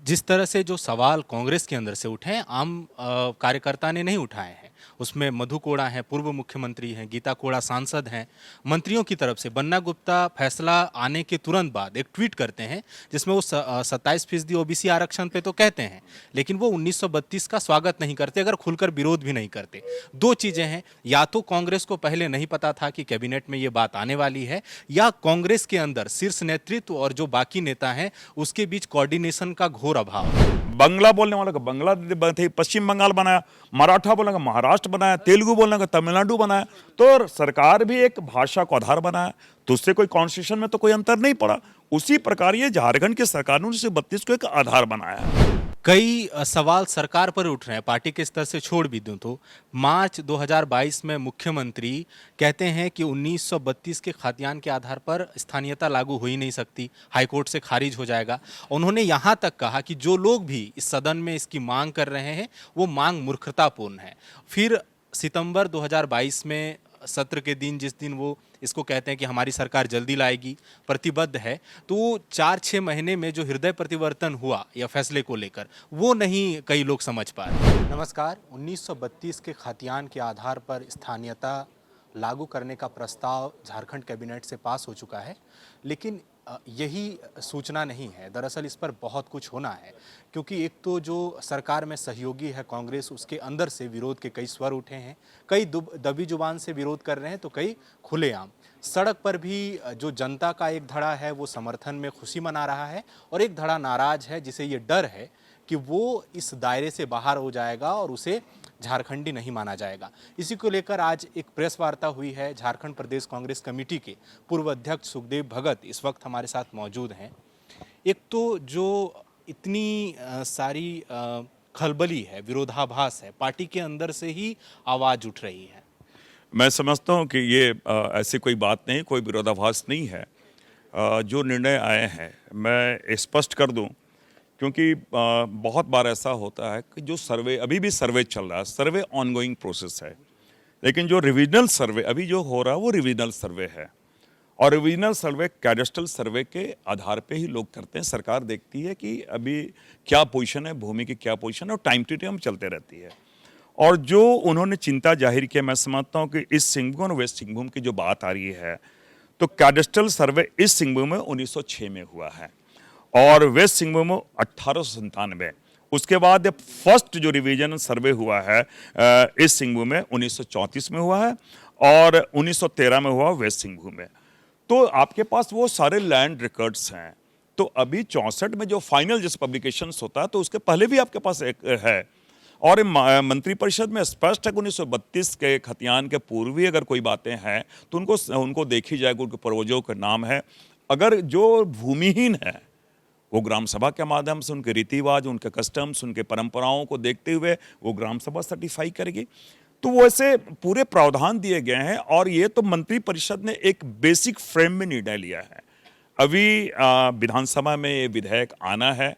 जिस तरह से जो सवाल कांग्रेस के अंदर से उठे हैं, आम कार्यकर्ता ने नहीं उठाए हैं। उसमें मधु कोड़ा हैं, पूर्व मुख्यमंत्री हैं, गीता कोड़ा सांसद हैं, मंत्रियों की तरफ से बन्ना गुप्ता फैसला आने के तुरंत बाद एक ट्वीट करते हैं जिसमें वो 27% ओबीसी आरक्षण पे तो कहते हैं, लेकिन वो 1932 का स्वागत नहीं करते, अगर खुलकर विरोध भी नहीं करते। दो चीजें हैं, या तो कांग्रेस को पहले नहीं पता था कि कैबिनेट में ये बात आने वाली है, या कांग्रेस के अंदर शीर्ष नेतृत्व और जो बाकी नेता हैं उसके बीच कोऑर्डिनेशन का घोर अभाव है। बंगला बोलने वाला का बंगला पश्चिम बंगाल बनाया, मराठा बोलने का महाराष्ट्र बनाया, तेलुगु बोलने का तमिलनाडु बनाया। तो सरकार भी एक भाषा को आधार बनाया, तो उससे कोई कॉन्स्टिट्यूशन में तो कोई अंतर नहीं पड़ा। उसी प्रकार ये झारखंड की सरकार ने 1932 को एक आधार बनाया। कई सवाल सरकार पर उठ रहे हैं, पार्टी के स्तर से छोड़ भी दूं तो मार्च 2022 में मुख्यमंत्री कहते हैं कि 1932 के खतियान के आधार पर स्थानीयता लागू हो ही नहीं सकती, हाईकोर्ट से खारिज हो जाएगा। उन्होंने यहां तक कहा कि जो लोग भी इस सदन में इसकी मांग कर रहे हैं वो मांग मूर्खतापूर्ण है। फिर सितंबर 2022 में सत्र के दिन, जिस दिन वो इसको कहते हैं कि हमारी सरकार जल्दी लाएगी, प्रतिबद्ध है, तो 4-6 महीने में जो हृदय परिवर्तन हुआ या फैसले को लेकर, वो नहीं कई लोग समझ पा रहे। नमस्कार। 1932 के खतियान के आधार पर स्थानीयता लागू करने का प्रस्ताव झारखंड कैबिनेट से पास हो चुका है, लेकिन यही सूचना नहीं है। दरअसल इस पर बहुत कुछ होना है, क्योंकि एक तो जो सरकार में सहयोगी है कांग्रेस, उसके अंदर से विरोध के कई स्वर उठे हैं, कई दबी जुबान से विरोध कर रहे हैं तो कई खुलेआम। सड़क पर भी जो जनता का एक धड़ा है वो समर्थन में खुशी मना रहा है, और एक धड़ा नाराज है जिसे ये डर है कि वो इस दायरे से बाहर हो जाएगा और उसे झारखंडी नहीं माना जाएगा। इसी को लेकर आज एक प्रेस वार्ता हुई है। झारखंड प्रदेश कांग्रेस कमेटी के पूर्व अध्यक्ष सुखदेव भगत इस वक्त हमारे साथ मौजूद हैं। एक तो जो इतनी सारी खलबली है, विरोधाभास है, पार्टी के अंदर से ही आवाज उठ रही है। मैं समझता हूं कि ये ऐसी कोई बात नहीं, कोई विरोधाभास नहीं है। जो निर्णय आए हैं मैं स्पष्ट कर दूं, क्योंकि बहुत बार ऐसा होता है कि जो सर्वे, अभी भी सर्वे चल रहा है, सर्वे ऑनगोइंग प्रोसेस है, लेकिन जो रिविजनल सर्वे अभी जो हो रहा है वो रिविजनल सर्वे है, और रिविजनल सर्वे कैडेस्ट्रल सर्वे के आधार पे ही लोग करते हैं। सरकार देखती है कि अभी क्या पोजीशन है, भूमि की क्या पोजीशन है, और टाइम टू टाइम चलते रहती है। और जो उन्होंने चिंता जाहिर किया, मैं समझता हूँ कि इस सिंहभूम और वेस्ट सिंहभूम की जो बात आ रही है, तो कैडेस्ट्रल सर्वे इस सिंहभूम में 1906 में हुआ है और वेस्ट सिंहभूम में 1897। उसके बाद फर्स्ट जो रिवीजन सर्वे हुआ है इस सिंहभूम में 1934 में हुआ है, और 1913 में हुआ वेस्ट सिंहभूम में। तो आपके पास वो सारे लैंड रिकॉर्ड्स हैं। तो अभी 64 में जो फाइनल जिस पब्लिकेशंस होता है, तो उसके पहले भी आपके पास एक है, और मंत्रिपरिषद में स्पष्ट है कि 1932 के खतियान के पूर्व भी अगर कोई बातें हैं तो उनको देखी जाएगी, उनके पूर्वजों का नाम है। अगर जो भूमिहीन है वो ग्राम सभा के माध्यम से उनके रीति रिवाज, उनके कस्टम्स, उनके परंपराओं को देखते हुए वो ग्राम सभा सर्टिफाई करेगी। तो वो ऐसे पूरे प्रावधान दिए गए हैं, और ये तो मंत्रिपरिषद ने एक बेसिक फ्रेम में निर्णय लिया है। अभी विधानसभा में ये विधेयक आना है,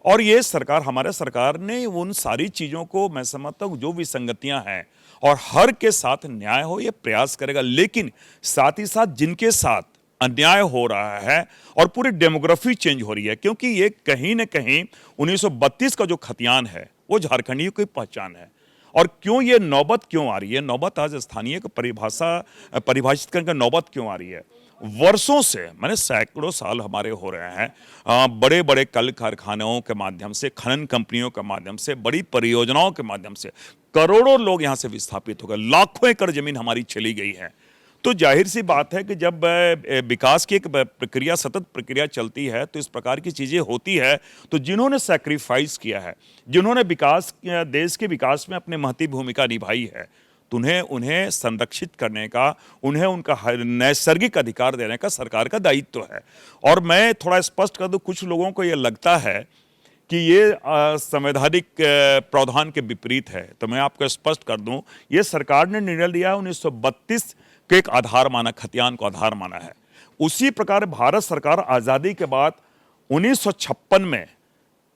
और ये सरकार, हमारे सरकार ने उन सारी चीज़ों को, मैं समझता हूँ जो विसंगतियाँ हैं और हर के साथ न्याय हो, ये प्रयास करेगा। लेकिन साथ ही साथ जिनके साथ अन्याय हो रहा है और पूरी डेमोग्राफी चेंज हो रही है, क्योंकि ये कहीं न कहीं 1932 का जो खतियान है वो झारखंडियों की पहचान है। और क्यों ये नौबत क्यों आ रही है, नौबत आज स्थानीय को परिभाषित करने का नौबत क्यों आ रही है? वर्षों से, मैंने सैकड़ों साल हमारे हो रहे हैं, बड़े बड़े कल कारखानों के माध्यम से, खनन कंपनियों के माध्यम से, बड़ी परियोजनाओं के माध्यम से करोड़ों लोग यहाँ से विस्थापित हो गए, लाखों एकड़ जमीन हमारी चली गई है। तो जाहिर सी बात है कि जब विकास की एक प्रक्रिया, सतत प्रक्रिया चलती है, तो इस प्रकार की चीज़ें होती है। तो जिन्होंने सैक्रिफाइस किया है, जिन्होंने देश के विकास में अपनी महती भूमिका निभाई है, तो उन्हें संरक्षित करने का, उन्हें उनका नैसर्गिक अधिकार देने का सरकार का दायित्व है। और मैं थोड़ा स्पष्ट कर दूं, कुछ लोगों को ये लगता है कि ये संवैधानिक प्रावधान के विपरीत है, तो मैं आपको स्पष्ट कर दूं, ये सरकार ने निर्णय लिया 1932 के एक आधार माना, खतियान को आधार माना है। उसी प्रकार भारत सरकार आज़ादी के बाद 1956 में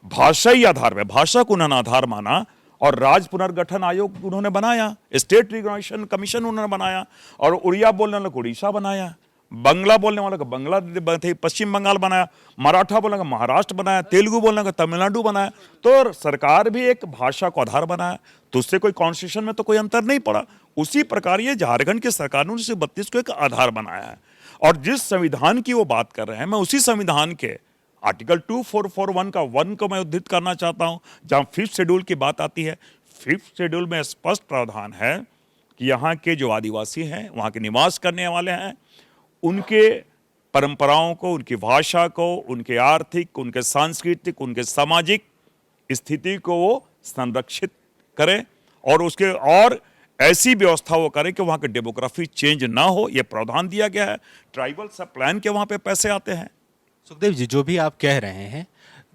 भाषाई आधार में, भाषा को उन्होंने आधार माना, और राज्य पुनर्गठन आयोग उन्होंने बनाया, स्टेट रिकॉग्निशन कमीशन उन्होंने बनाया, और उड़िया बोलने वालों को उड़ीसा बनाया, बंगला बोलने वाला का बंगला पश्चिम बंगाल बनाया, मराठा बोलने का महाराष्ट्र बनाया, तेलुगु बोलने का तमिलनाडु बनाया। तो सरकार भी एक भाषा को आधार बनाया, तो उससे कोई कॉन्स्टिट्यूशन में तो कोई अंतर नहीं पड़ा। उसी प्रकार ये झारखंड की सरकार ने 1932 को एक आधार बनाया है। और जिस संविधान की वो बात कर रहे हैं, मैं उसी संविधान के आर्टिकल 2441 का 1 को मैं उद्धृत करना चाहता हूं, जहां 5th शेड्यूल की बात आती है। 5th शेड्यूल में स्पष्ट प्रावधान है कि यहाँ के जो आदिवासी हैं, वहाँ के निवास करने वाले हैं, उनके परंपराओं को, उनकी भाषा को, उनके आर्थिक, उनके सांस्कृतिक, उनके सामाजिक स्थिति को वो संरक्षित करें और उसके और ऐसी व्यवस्था वो करें कि वहाँ की डेमोग्राफी चेंज ना हो। ये प्रावधान दिया गया है। ट्राइबल सब प्लान के वहाँ पे पैसे आते हैं। सुखदेव जी, जो भी आप कह रहे हैं,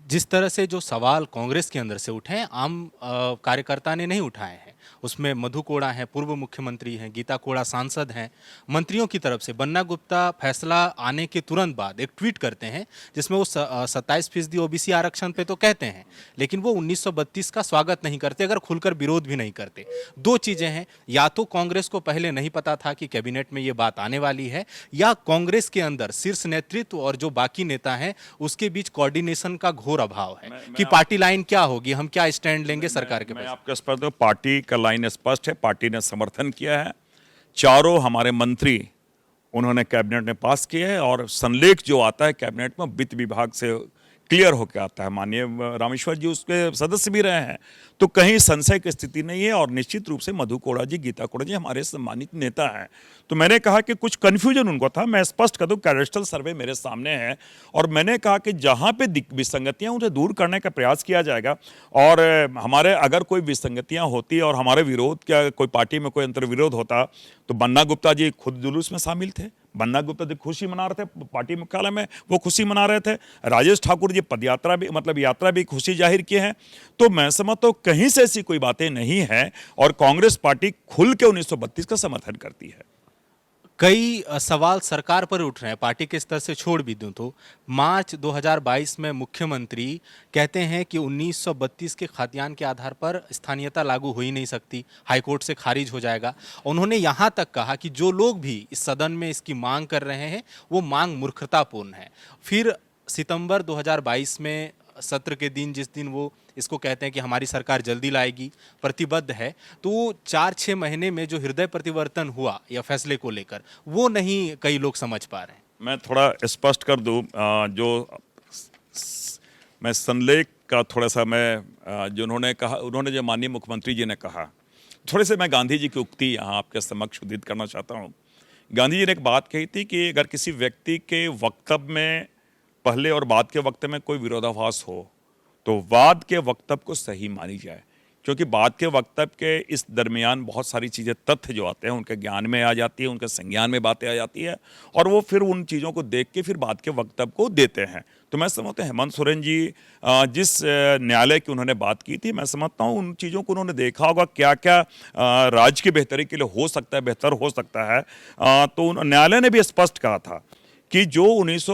जिस तरह से जो सवाल कांग्रेस के अंदर से उठे हैं, आम कार्यकर्ता ने नहीं उठाए हैं। उसमें मधु कोड़ा हैं, पूर्व मुख्यमंत्री हैं, गीता कोड़ा सांसद हैं, मंत्रियों की तरफ से बन्ना गुप्ता फैसला आने के तुरंत बाद एक ट्वीट करते हैं जिसमें वो 27% ओबीसी आरक्षण पे तो कहते हैं, लेकिन वो 1932 का स्वागत नहीं करते, अगर खुलकर विरोध भी नहीं करते। दो चीजें हैं, या तो कांग्रेस को पहले नहीं पता था कि कैबिनेट में ये बात आने वाली है, या कांग्रेस के अंदर शीर्ष नेतृत्व और जो बाकी नेता हैं उसके बीच कोऑर्डिनेशन का घोर अभाव है कि पार्टी लाइन क्या होगी, हम क्या स्टैंड लेंगे सरकार के मैं पास। आपके स्पष्ट हूं, पार्टी का लाइन स्पष्ट है। पार्टी ने समर्थन किया है। चारों हमारे मंत्री उन्होंने कैबिनेट में पास किए हैं और संलेख जो आता है कैबिनेट में वित्त विभाग से क्लियर होकर आता है। माननीय रामेश्वर जी उसके सदस्य भी रहे हैं, तो कहीं संशय की स्थिति नहीं है। और निश्चित रूप से मधु कोड़ा जी, गीता कोड़ा जी हमारे सम्मानित नेता हैं। तो मैंने कहा कि कुछ कन्फ्यूजन उनको था, मैं स्पष्ट कर दूं, कैडेस्ट्रल सर्वे मेरे सामने है और मैंने कहा कि जहां पे विसंगतियां उन्हें दूर करने का प्रयास किया जाएगा। और हमारे अगर कोई विसंगतियां होती और हमारे विरोध क्या कोई पार्टी में कोई अंतर्विरोध होता, तो बन्ना गुप्ता जी खुद जुलूस में शामिल थे। बन्ना गुप्ता जी खुशी मना रहे थे, पार्टी मुख्यालय में वो खुशी मना रहे थे। राजेश ठाकुर जी पदयात्रा भी यात्रा भी खुशी जाहिर किए हैं। तो मैं समझता हूं कहीं से ऐसी कोई बातें नहीं है और कांग्रेस पार्टी खुल के 1932 का समर्थन करती है। कई सवाल सरकार पर उठ रहे हैं, पार्टी के स्तर से छोड़ भी दूं तो मार्च 2022 में मुख्यमंत्री कहते हैं कि 1932 के खाद्यान्न के आधार पर स्थानीयता लागू हो ही नहीं सकती, हाईकोर्ट से खारिज हो जाएगा। उन्होंने यहाँ तक कहा कि जो लोग भी इस सदन में इसकी मांग कर रहे हैं वो मांग मूर्खतापूर्ण है। फिर सितंबर 2022 में सत्र के दिन, जिस दिन वो इसको कहते हैं कि हमारी सरकार जल्दी लाएगी, प्रतिबद्ध है, तो 4-6 महीने में जो हृदय परिवर्तन हुआ या फैसले को लेकर, वो नहीं कई लोग समझ पा रहे हैं। मैं थोड़ा स्पष्ट कर दूं, मैं संलेख का थोड़ा सा जो उन्होंने कहा, उन्होंने जो माननीय मुख्यमंत्री जी ने कहा, थोड़े से मैं गांधी जी की उक्ति यहाँ आपके समक्ष उद्धृत करना चाहता हूँ। गांधी जी ने एक बात कही थी कि अगर किसी व्यक्ति के वक्तव्य में पहले और बाद के वक्तव्य में कोई विरोधाभास हो तो बाद के वक्तव्य को सही मानी जाए, क्योंकि बाद के वक्तव्य के इस दरमियान बहुत सारी चीज़ें, तथ्य जो आते हैं उनके ज्ञान में आ जाती है, उनके संज्ञान में बातें आ जाती है और वो फिर उन चीज़ों को देख के फिर बाद के वक्तव्य को देते हैं। तो मैं समझता हूँ हेमंत सोरेन जी जिस न्यायालय की उन्होंने बात की थी, मैं समझता हूँ उन चीज़ों को उन्होंने देखा होगा क्या क्या राज्य की बेहतरी के लिए हो सकता है, बेहतर हो सकता है। तो न्यायालय ने भी स्पष्ट कहा था कि जो 1900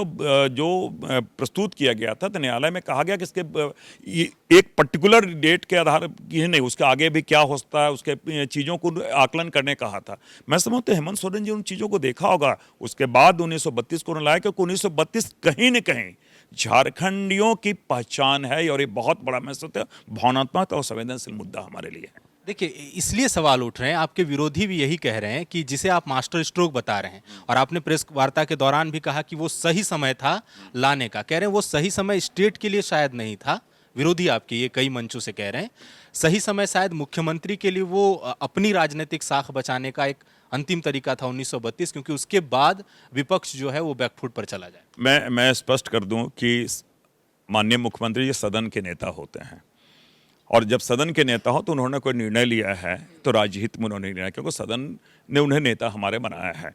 जो प्रस्तुत किया गया था, तो न्यायालय में कहा गया कि इसके एक पर्टिकुलर डेट के आधार की नहीं, उसके आगे भी क्या हो सकता है, उसके चीज़ों को आकलन करने कहा था। मैं समझता हूँ हेमंत सोरेन जी उन चीज़ों को देखा होगा, उसके बाद 1932 को उन्होंने लाया, क्योंकि 1932 कहीं न कहीं झारखंडियों की पहचान है और ये बहुत बड़ा, मैं सोचता हूँ, भावनात्मक और संवेदनशील मुद्दा हमारे लिए है। देखिए, इसलिए सवाल उठ रहे हैं, आपके विरोधी भी यही कह रहे हैं कि जिसे आप मास्टर स्ट्रोक बता रहे हैं, और आपने प्रेस वार्ता के दौरान भी कहा कि वो सही समय था लाने का, कह रहे हैं वो सही समय स्टेट के लिए शायद नहीं था। विरोधी आपके ये कई मंचों से कह रहे हैं सही समय शायद मुख्यमंत्री के लिए वो अपनी राजनीतिक साख बचाने का एक अंतिम तरीका था 1932, क्योंकि उसके बाद विपक्ष जो है वो बैकफुट पर चला जाए। मैं स्पष्ट कर दूं कि माननीय मुख्यमंत्री जी सदन के नेता होते हैं और जब सदन के नेता हो तो उन्होंने कोई निर्णय लिया है तो राजहित में उन्होंने लिया, क्योंकि सदन ने उन्हें नेता हमारे बनाया है।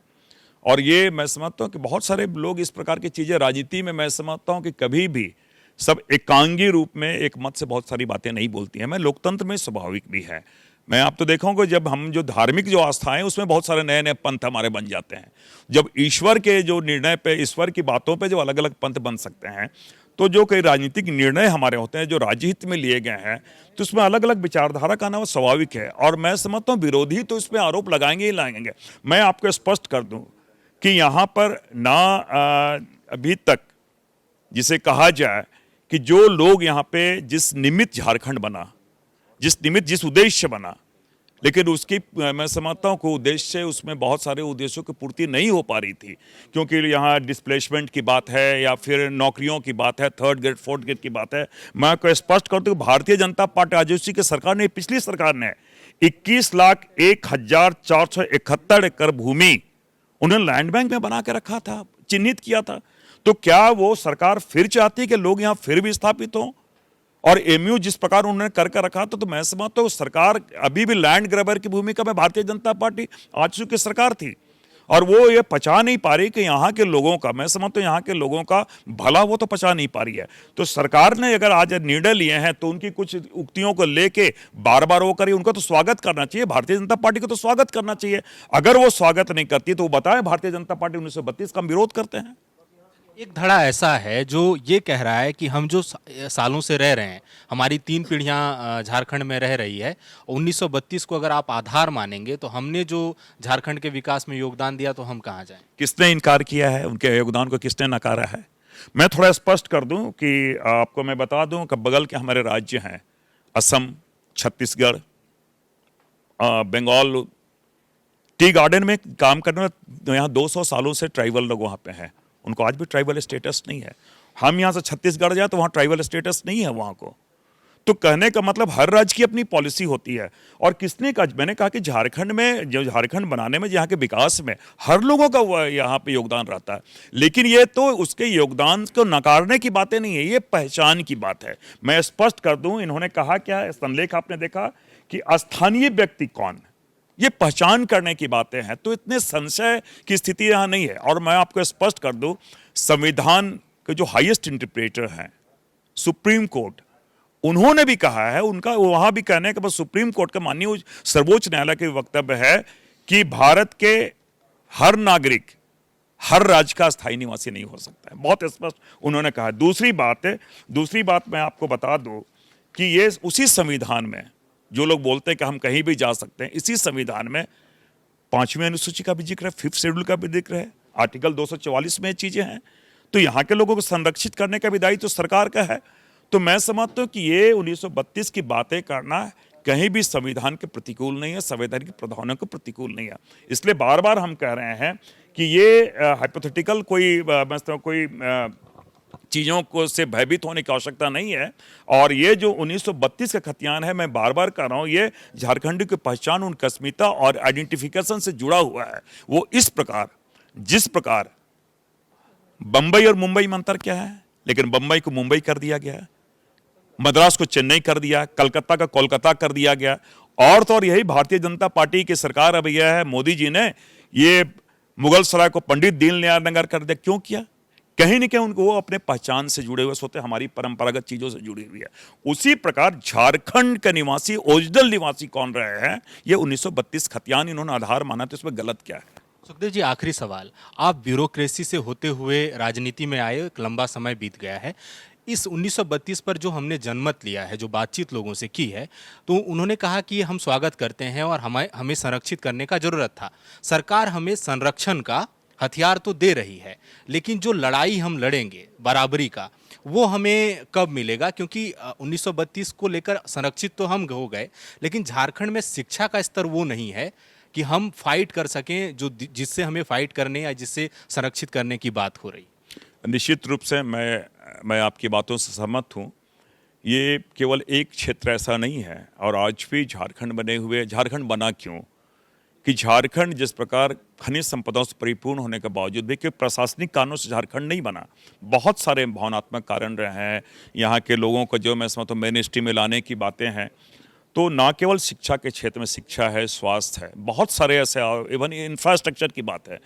और ये मैं समझता हूँ कि बहुत सारे लोग इस प्रकार की चीज़ें राजनीति में, मैं समझता हूँ कि कभी भी सब एकांगी रूप में एक मत से बहुत सारी बातें नहीं बोलती हैं। मैं लोकतंत्र में स्वाभाविक भी है। मैं आप तो देखूँगा जब हम जो धार्मिक जो आस्थाएं उसमें बहुत सारे नए नए पंथ हमारे बन जाते हैं। जब ईश्वर के जो निर्णय पे, ईश्वर की बातों पे जो अलग अलग पंथ बन सकते हैं, तो जो कई राजनीतिक निर्णय हमारे होते हैं जो राज्यहित में लिए गए हैं, तो उसमें अलग अलग विचारधारा का आना स्वाभाविक है। और मैं समझता हूँ विरोधी तो इसमें आरोप लगाएंगे ही लगाएंगे। मैं आपको स्पष्ट कर दूं कि यहाँ पर ना अभी तक जिसे कहा जाए कि जो लोग यहाँ पे जिस निमित्त झारखंड बना, जिस निमित्त जिस उद्देश्य बना, लेकिन उसकी मैं समझता हूँ कि उद्देश्य उसमें बहुत सारे उद्देश्यों की पूर्ति नहीं हो पा रही थी, क्योंकि यहाँ डिस्प्लेसमेंट की बात है या फिर नौकरियों की बात है, थर्ड ग्रेड फोर्थ ग्रेड की बात है। मैं आपको स्पष्ट कर दूं कि भारतीय जनता पार्टी राजस्व की सरकार ने, पिछली सरकार ने 21,01,471 एकड़ भूमि उन्होंने लैंड बैंक में बना के रखा था, चिन्हित किया था। तो क्या वो सरकार फिर चाहती है कि लोग यहाँ फिर भी स्थापित हों? और एमयू जिस प्रकार उन्होंने करके रखा था, तो मैं समझता हूं सरकार अभी भी लैंड ग्रैबर की भूमिका में भारतीय जनता पार्टी आज की सरकार थी, और वो ये पचा नहीं पा रही कि यहाँ के लोगों का, मैं समझता हूं यहाँ के लोगों का भला वो तो पचा नहीं पा रही है। तो सरकार ने अगर आज निर्णय लिए हैं तो उनकी कुछ उक्तियों को लेके बार बार वो करिए, उनका तो स्वागत करना चाहिए, भारतीय जनता पार्टी को तो स्वागत करना चाहिए। अगर वो स्वागत नहीं करती तो वो बताए भारतीय जनता पार्टी 1932 का हम विरोध करते हैं। एक धड़ा ऐसा है जो ये कह रहा है कि हम जो सालों से रह रहे हैं, हमारी 3 पीढ़ियां झारखंड में रह रही है, 1932 को अगर आप आधार मानेंगे तो हमने जो झारखंड के विकास में योगदान दिया तो हम कहाँ जाएं? किसने इनकार किया है? उनके योगदान को किसने नकारा है? मैं थोड़ा स्पष्ट कर दूं कि आपको मैं बता दूं कि बगल के हमारे राज्य हैं असम, छत्तीसगढ़, बंगाल। टी गार्डन में काम करने में यहाँ 200 सालों से ट्राइबल लोग वहाँ पे हैं, उनको आज भी ट्राइबल स्टेटस नहीं है। हम यहाँ से छत्तीसगढ़ जाए तो वहाँ ट्राइबल स्टेटस नहीं है वहाँ को। तो कहने का मतलब हर राज्य की अपनी पॉलिसी होती है। और किसने कहा? मैंने कहा कि झारखंड में, जो झारखंड बनाने में, यहाँ के विकास में हर लोगों का यहाँ पे योगदान रहता है, लेकिन ये तो उसके योगदान को नकारने की बातें नहीं है, ये पहचान की बात है। मैं स्पष्ट कर दूं, इन्होंने कहा क्या है, संलेख आपने देखा कि स्थानीय व्यक्ति कौन, ये पहचान करने की बातें हैं। तो इतने संशय की स्थिति यहां नहीं है। और मैं आपको स्पष्ट कर दूं, संविधान के जो हाईएस्ट इंटरप्रेटर हैं सुप्रीम कोर्ट, उन्होंने भी कहा है, उनका वहां भी कहने के बाद सुप्रीम कोर्ट का माननीय सर्वोच्च न्यायालय के वक्तव्य है कि भारत के हर नागरिक हर राज्य का स्थायी निवासी नहीं हो सकता है, बहुत स्पष्ट उन्होंने कहा। दूसरी बात मैं आपको बता दूं कि ये उसी संविधान में, जो लोग बोलते हैं कि हम कहीं भी जा सकते हैं, इसी संविधान में 5वीं अनुसूची का भी जिक्र है, 5th शेड्यूल का भी जिक्र है, आर्टिकल 244 में चीजें हैं। तो यहाँ के लोगों को संरक्षित करने का भी दायित्व तो सरकार का है। तो मैं समझता हूँ कि ये 1932 की बातें करना कहीं भी संविधान के प्रतिकूल नहीं है, संवैधानिक प्रावधानों के प्रतिकूल नहीं है। इसलिए बार बार हम कह रहे हैं कि ये हाइपोथेटिकल कोई चीज़ों को से भयभीत होने की आवश्यकता नहीं है। और ये जो 1932 का खतियान है, मैं बार बार कह रहा हूँ, ये झारखंड की पहचान, उनकी अस्मिता और आइडेंटिफिकेशन से जुड़ा हुआ है। वो इस प्रकार, जिस प्रकार बंबई और मुंबई में अंतर क्या है, लेकिन बंबई को मुंबई कर दिया गया, मद्रास को चेन्नई कर दिया, कलकत्ता का कोलकाता कर दिया गया। और तो और यही भारतीय जनता पार्टी की सरकार अब यह है, मोदी जी ने ये मुगल सराय को पंडित दीनदयाल नगर कर दिया। क्यों किया? कहीं न कहीं उनको वो अपने पहचान से जुड़े हुए होते, हमारी परंपरागत चीजों से जुड़ी हुई है। उसी प्रकार झारखंड के निवासी, ओरिजिनल निवासी कौन रहे हैं, ये 1932 खतियान इन्होंने आधार माना, तो इसमें गलत क्या है? सुखदेव जी, आखिरी सवाल, आप ब्यूरोक्रेसी से होते हुए राजनीति में आए, एक लंबा समय बीत गया है। इस 1932 पर जो हमने जनमत लिया है, जो बातचीत लोगों से की है, तो उन्होंने कहा कि हम स्वागत करते हैं और हमें संरक्षित करने का जरूरत था। सरकार हमें संरक्षण का हथियार तो दे रही है, लेकिन जो लड़ाई हम लड़ेंगे बराबरी का, वो हमें कब मिलेगा? क्योंकि 1932 को लेकर संरक्षित तो हम हो गए, लेकिन झारखंड में शिक्षा का स्तर वो नहीं है कि हम फाइट कर सकें, जो जिससे हमें फाइट करने या जिससे संरक्षित करने की बात हो रही। निश्चित रूप से मैं आपकी बातों से सहमत हूँ। ये केवल एक क्षेत्र ऐसा नहीं है, और आज भी झारखंड बने हुए, झारखंड बना क्यों कि झारखंड जिस प्रकार खनिज संपदाओं से परिपूर्ण होने के बावजूद भी, कि प्रशासनिक कारणों से झारखंड नहीं बना। बहुत सारे भावनात्मक कारण रहे हैं। यहाँ के लोगों को जो मैं समझता हूँ मेन स्ट्रीम में लाने की बातें हैं, तो ना केवल शिक्षा के क्षेत्र में, शिक्षा है, स्वास्थ्य है, बहुत सारे ऐसे, इवन इंफ्रास्ट्रक्चर की बात है।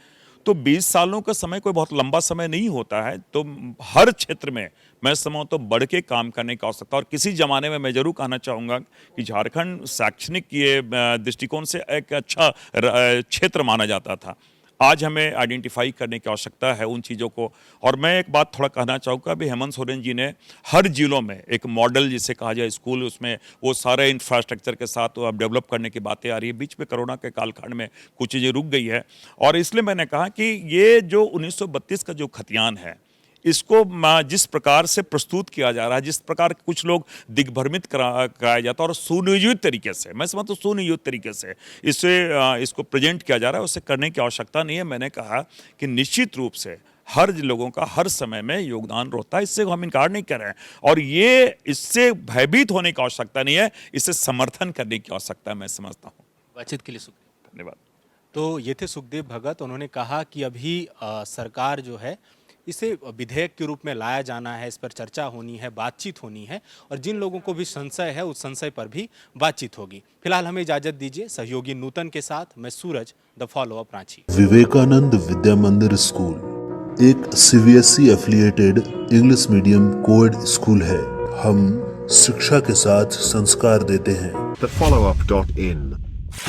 तो 20 सालों का समय कोई बहुत लंबा समय नहीं होता है। तो हर क्षेत्र में मैं समझता तो बढ़ के काम करने की आवश्यकता। और किसी जमाने में मैं जरूर कहना चाहूँगा कि झारखंड शैक्षणिक ये दृष्टिकोण से एक अच्छा क्षेत्र माना जाता था। आज हमें आइडेंटिफाई करने की आवश्यकता है उन चीज़ों को। और मैं एक बात थोड़ा कहना चाहूँगा, अभी हेमंत सोरेन जी ने हर जिलों में एक मॉडल जिसे कहा जाए स्कूल, उसमें वो सारे इंफ्रास्ट्रक्चर के साथ वो अब डेवलप करने की बातें आ रही है। बीच में कोरोना के कालखंड में कुछ चीज़ें रुक गई है, और इसलिए मैंने कहा कि ये जो 1932 का जो खतियान है, इसको जिस प्रकार से प्रस्तुत किया जा रहा है, जिस प्रकार कुछ लोग दिग्भ्रमित कराया जाता है और सुनियोजित तरीके से, मैं समझता हूँ सुनियोजित तरीके से इसको प्रेजेंट किया जा रहा है, उसे करने की आवश्यकता नहीं है। मैंने कहा कि निश्चित रूप से हर लोगों का हर समय में योगदान होता है, इससे हम इनकार नहीं कर रहे हैं, और ये इससे भयभीत होने की आवश्यकता नहीं है, इससे समर्थन करने की आवश्यकता है, मैं समझता हूँ। बातचीत के लिए शुक्रिया। धन्यवाद। तो ये थे सुखदेव भगत। उन्होंने कहा कि अभी सरकार जो है इसे विधेयक के रूप में लाया जाना है, इस पर चर्चा होनी है, बातचीत होनी है, और जिन लोगों को भी संशय है उस संशय पर भी बातचीत होगी। फिलहाल हमें इजाजत दीजिए। सहयोगी नूतन के साथ मैं सूरज, द फॉलोअप, रांची। विवेकानंद विद्या मंदिर स्कूल एक CBSE affiliated English medium coed school है। हम शिक्षा के साथ संस्कार देते हैं। thefollowup.in.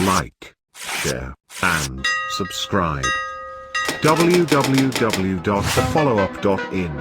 Like, share, and subscribe. www.thefollowup.in